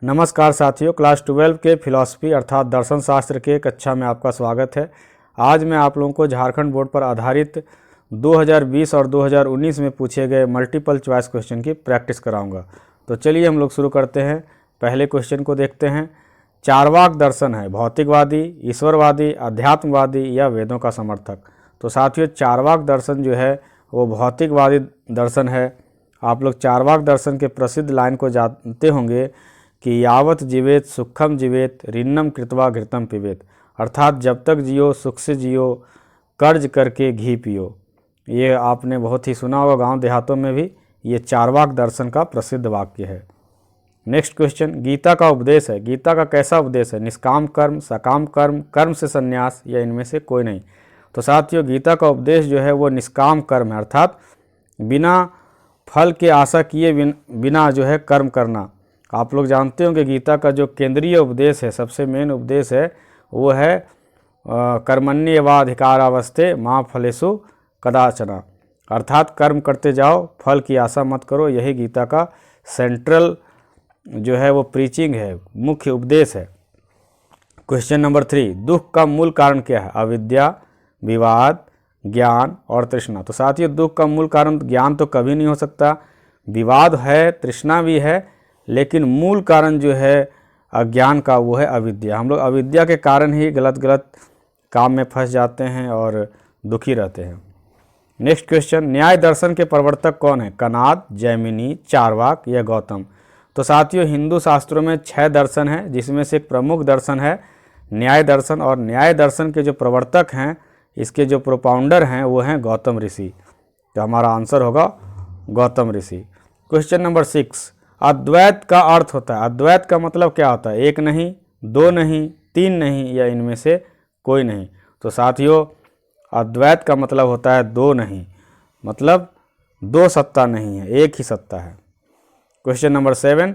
नमस्कार साथियों, क्लास 12 के फिलॉसफी अर्थात दर्शन शास्त्र के कक्षा में आपका स्वागत है। आज मैं आप लोगों को झारखंड बोर्ड पर आधारित 2020 और 2019 में पूछे गए मल्टीपल चॉइस क्वेश्चन की प्रैक्टिस कराऊंगा। तो चलिए हम लोग शुरू करते हैं। पहले क्वेश्चन को देखते हैं। चारवाक दर्शन है भौतिकवादी, ईश्वरवादी, अध्यात्मवादी या वेदों का समर्थक। तो साथियों, चारवाक दर्शन जो है वो भौतिकवादी दर्शन है। आप लोग चारवाक दर्शन के प्रसिद्ध लाइन को जानते होंगे कि यावत जीवेत सुखम जीवेत ऋन्नम कृत्वा घृतम पिबेत, अर्थात जब तक जियो सुख से जियो, कर्ज करके घी पियो। ये आपने बहुत ही सुना होगा गांव देहातों में भी। ये चारवाक दर्शन का प्रसिद्ध वाक्य है। नेक्स्ट क्वेश्चन, गीता का उपदेश है। गीता का कैसा उपदेश है? निष्काम कर्म, सकाम कर्म, कर्म से संन्यास या इनमें से कोई नहीं। तो साथियों, गीता का उपदेश जो है वो निष्काम कर्म है, अर्थात बिना फल के आशा किए बिना जो है कर्म करना। आप लोग जानते हो कि गीता का जो केंद्रीय उपदेश है, सबसे मेन उपदेश है, वो है कर्मण्येवाधिकारावस्थे माँ फलेषु कदाचन, अर्थात कर्म करते जाओ, फल की आशा मत करो। यही गीता का सेंट्रल जो है वो प्रीचिंग है, मुख्य उपदेश है। क्वेश्चन नंबर 3, दुख का मूल कारण क्या है? अविद्या, विवाद, ज्ञान और तृष्णा। तो साथियों, दुख का मूल कारण ज्ञान तो कभी नहीं हो सकता। विवाद है, तृष्णा भी है, लेकिन मूल कारण जो है अज्ञान का वो है अविद्या। हम लोग अविद्या के कारण ही गलत काम में फंस जाते हैं और दुखी रहते हैं। नेक्स्ट क्वेश्चन, न्याय दर्शन के प्रवर्तक कौन है? कनाद, जैमिनी, चारवाक या गौतम। तो साथियों, हिंदू शास्त्रों में 6 दर्शन हैं, जिसमें से एक प्रमुख दर्शन है न्याय दर्शन। और न्याय दर्शन के जो प्रवर्तक हैं, इसके जो प्रोपाउंडर हैं, वो हैं गौतम ऋषि। तो हमारा आंसर होगा गौतम ऋषि। क्वेश्चन नंबर 6, अद्वैत का अर्थ होता है। अद्वैत का मतलब क्या होता है? एक नहीं, दो नहीं, तीन नहीं या इनमें से कोई नहीं। तो साथियों, अद्वैत का मतलब होता है दो नहीं, मतलब दो सत्ता नहीं है, एक ही सत्ता है। क्वेश्चन नंबर 7,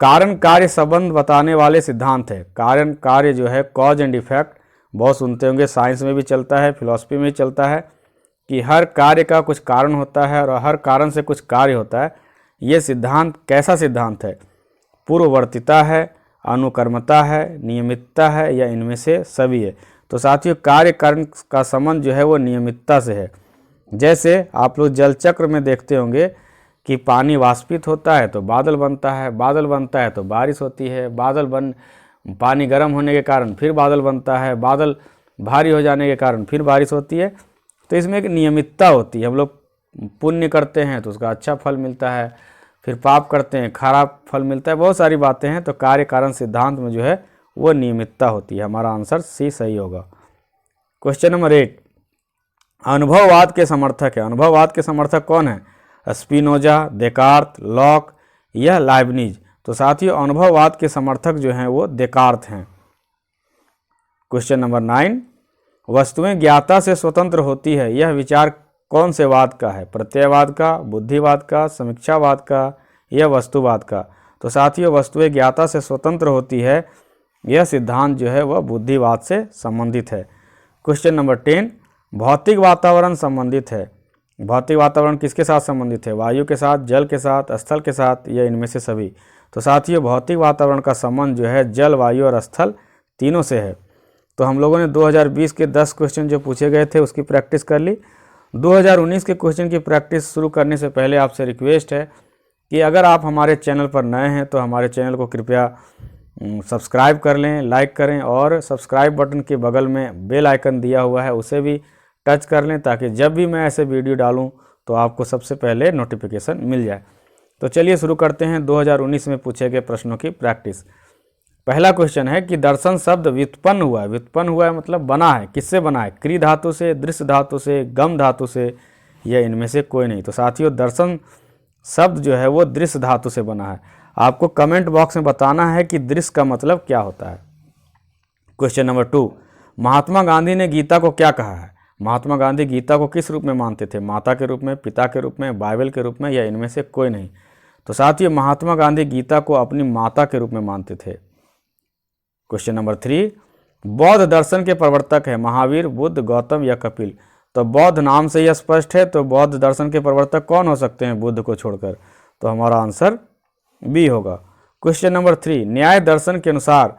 कारण कार्य संबंध बताने वाले सिद्धांत है। कारण कार्य जो है कॉज एंड इफेक्ट, बहुत सुनते होंगे, साइंस में भी चलता है, फिलॉसफी में भी चलता है कि हर कार्य का कुछ कारण होता है और हर कारण से कुछ कार्य होता है। ये सिद्धांत कैसा सिद्धांत है? पूर्ववर्तीता है, अनुकर्मता है, नियमितता है या इनमें से सभी है। तो साथियों, कार्य कारण का संबंध जो है वो नियमितता से है। जैसे आप लोग जल चक्र में देखते होंगे कि पानी वाष्पित होता है तो बादल बनता है, बादल बनता है तो बारिश होती है, पानी गर्म होने के कारण फिर बादल बनता है, बादल भारी हो जाने के कारण फिर बारिश होती है। तो इसमें एक नियमितता होती है। हम लोग पुण्य करते हैं तो उसका अच्छा फल मिलता है, फिर पाप करते हैं खराब फल मिलता है, बहुत सारी बातें हैं। तो कार्य कारण सिद्धांत में जो है वो नियमितता होती है। हमारा आंसर सी सही होगा। क्वेश्चन नंबर 8, अनुभववाद के समर्थक है। अनुभववाद के समर्थक कौन है? स्पिनोजा, देकार्त, लॉक या लाइबनिज। तो साथियों, अनुभववाद के समर्थक जो हैं वो देकार्त हैं। क्वेश्चन नंबर 9, वस्तुएं ज्ञाता से स्वतंत्र होती है, यह विचार कौन से वाद का है? प्रत्ययवाद का, बुद्धिवाद का, समीक्षावाद का या वस्तुवाद का। तो साथियों, वस्तुएं ज्ञाता से स्वतंत्र होती है, यह सिद्धांत जो है वह बुद्धिवाद से संबंधित है। क्वेश्चन नंबर 10, भौतिक वातावरण संबंधित है। भौतिक वातावरण किसके साथ संबंधित है? वायु के साथ, जल के साथ, स्थल के साथ या इनमें से सभी। तो साथियों, भौतिक वातावरण का संबंध जो है जल, वायु और स्थल तीनों से है। तो हम लोगों ने 2020 के 10 क्वेश्चन जो पूछे गए थे उसकी प्रैक्टिस कर ली। 2019 के क्वेश्चन की प्रैक्टिस शुरू करने से पहले आपसे रिक्वेस्ट है कि अगर आप हमारे चैनल पर नए हैं तो हमारे चैनल को कृपया सब्सक्राइब कर लें, लाइक करें और सब्सक्राइब बटन के बगल में बेल आइकन दिया हुआ है उसे भी टच कर लें, ताकि जब भी मैं ऐसे वीडियो डालूं तो आपको सबसे पहले नोटिफिकेशन मिल जाए। तो चलिए शुरू करते हैं 2019 में पूछे गए प्रश्नों की प्रैक्टिस। पहला क्वेश्चन है कि दर्शन शब्द व्युत्पन्न हुआ है। व्युत्पन्न हुआ है मतलब बना है, किससे बना है? क्री धातु से, दृश्य धातु से, गम धातु से या इनमें से कोई नहीं। तो साथियों, दर्शन शब्द जो है वो दृश्य धातु से बना है। आपको कमेंट बॉक्स में बताना है कि दृश्य का मतलब क्या होता है। क्वेश्चन नंबर 2, महात्मा गांधी ने गीता को क्या कहा है? महात्मा गांधी गीता को किस रूप में मानते थे? माता के रूप में, पिता के रूप में, बाइबल के रूप में या इनमें से कोई नहीं। तो साथियों, महात्मा गांधी गीता को अपनी माता के रूप में मानते थे। क्वेश्चन नंबर 3, बौद्ध दर्शन के प्रवर्तक है महावीर, बुद्ध, गौतम या कपिल। तो बौद्ध नाम से यह स्पष्ट है, तो बौद्ध दर्शन के प्रवर्तक कौन हो सकते हैं बुद्ध को छोड़कर? तो हमारा आंसर बी होगा। क्वेश्चन नंबर 3, न्याय दर्शन के अनुसार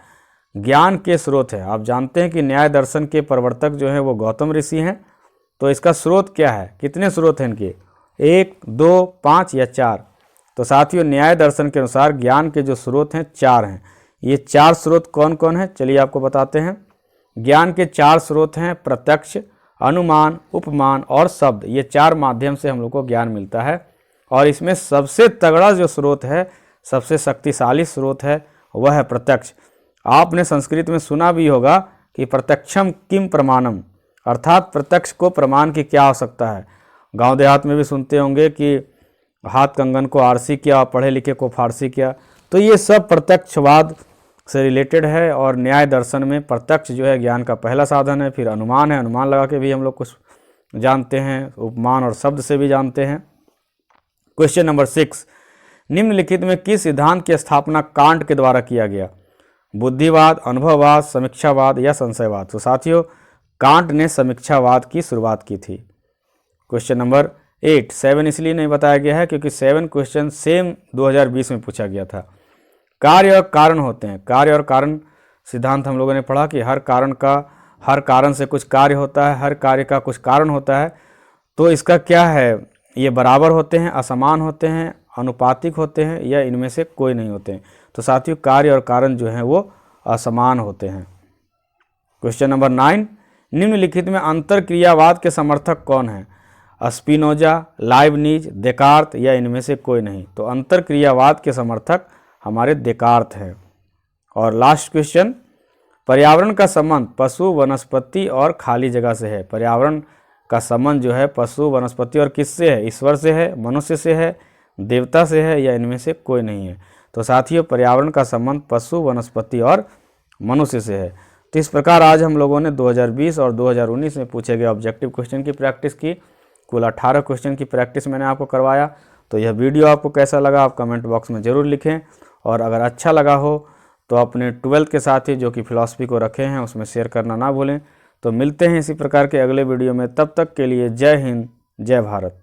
ज्ञान के स्रोत है। आप जानते हैं कि न्याय दर्शन के प्रवर्तक जो है वो गौतम ऋषि हैं। तो इसका स्रोत क्या है, कितने स्रोत हैं इनके, 1, 2, 5 या 4? तो साथियों न्याय दर्शन के अनुसार ज्ञान के जो स्रोत हैं 4 हैं। ये 4 स्रोत कौन कौन है, चलिए आपको बताते हैं। ज्ञान के 4 स्रोत हैं प्रत्यक्ष, अनुमान, उपमान और शब्द। ये 4 माध्यम से हम लोग को ज्ञान मिलता है। और इसमें सबसे तगड़ा जो स्रोत है, सबसे शक्तिशाली स्रोत है, वह है प्रत्यक्ष। आपने संस्कृत में सुना भी होगा कि प्रत्यक्षम किम प्रमाणम, अर्थात प्रत्यक्ष को प्रमाण की क्या आवश्यकता है। गांव देहात में भी सुनते होंगे कि हाथ कंगन को आरसी किया, पढ़े लिखे को फारसी किया। तो ये सब प्रत्यक्षवाद से रिलेटेड है। और न्याय दर्शन में प्रत्यक्ष जो है ज्ञान का पहला साधन है। फिर अनुमान है, अनुमान लगा के भी हम लोग कुछ जानते हैं, उपमान और शब्द से भी जानते हैं। क्वेश्चन नंबर 6, निम्नलिखित में किस सिद्धांत की स्थापना कांट के द्वारा किया गया? बुद्धिवाद, अनुभववाद, समीक्षावाद या संशयवाद? तो साथियों कांट ने समीक्षावाद की शुरुआत की थी। क्वेश्चन नंबर 8, 7 इसलिए नहीं बताया गया है क्योंकि 7 क्वेश्चन सेम 2020 में पूछा गया था। कार्य और कारण होते हैं। कार्य और कारण सिद्धांत हम लोगों ने पढ़ा कि हर कारण से कुछ कार्य होता है, हर कार्य का कुछ कारण होता है। तो इसका क्या है, ये बराबर होते हैं, असमान होते हैं, अनुपातिक होते हैं या इनमें से कोई नहीं होते हैं? तो साथियों कार्य और कारण जो हैं वो असमान होते हैं। क्वेश्चन नंबर 9, निम्नलिखित में अंतरक्रियावाद के समर्थक कौन है? स्पिनोजा, लाइबनिज, देकार्त या इनमें से कोई नहीं? तो अंतरक्रियावाद के समर्थक हमारे देकार्त हैं। और लास्ट क्वेश्चन, पर्यावरण का संबंध पशु, वनस्पति और खाली जगह से है। पर्यावरण का संबंध जो है पशु, वनस्पति और किससे है? ईश्वर से है, मनुष्य से है, देवता से है या इनमें से कोई नहीं है? तो साथियों पर्यावरण का संबंध पशु, वनस्पति और मनुष्य से है। तो इस प्रकार आज हम लोगों ने 2020 और 2019 में पूछे गए ऑब्जेक्टिव क्वेश्चन की प्रैक्टिस की। कुल 18 क्वेश्चन की प्रैक्टिस मैंने आपको करवाया। तो यह वीडियो आपको कैसा लगा आप कमेंट बॉक्स में ज़रूर लिखें। और अगर अच्छा लगा हो तो अपने 12th के साथी जो कि फिलॉसफी को रखे हैं उसमें शेयर करना ना भूलें। तो मिलते हैं इसी प्रकार के अगले वीडियो में, तब तक के लिए जय हिंद, जय भारत।